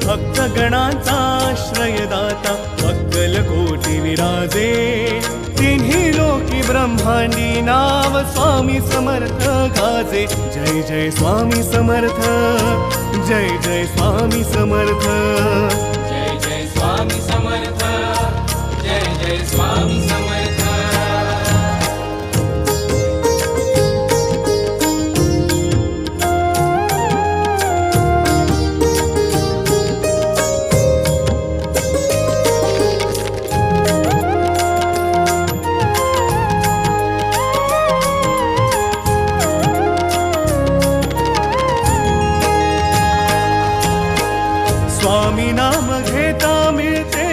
भक्तगणांचा आश्रयदाता अक्कलकोटी विराजे तिन्ही लोकी ब्रह्मांडी नाव स्वामी समर्थ गाजे जय जय स्वामी समर्थ जय जय स्वामी समर्थ जय जय स्वामी समर्थ जय जय स्वामी समर्थ स्वामी नाम घेता मिळते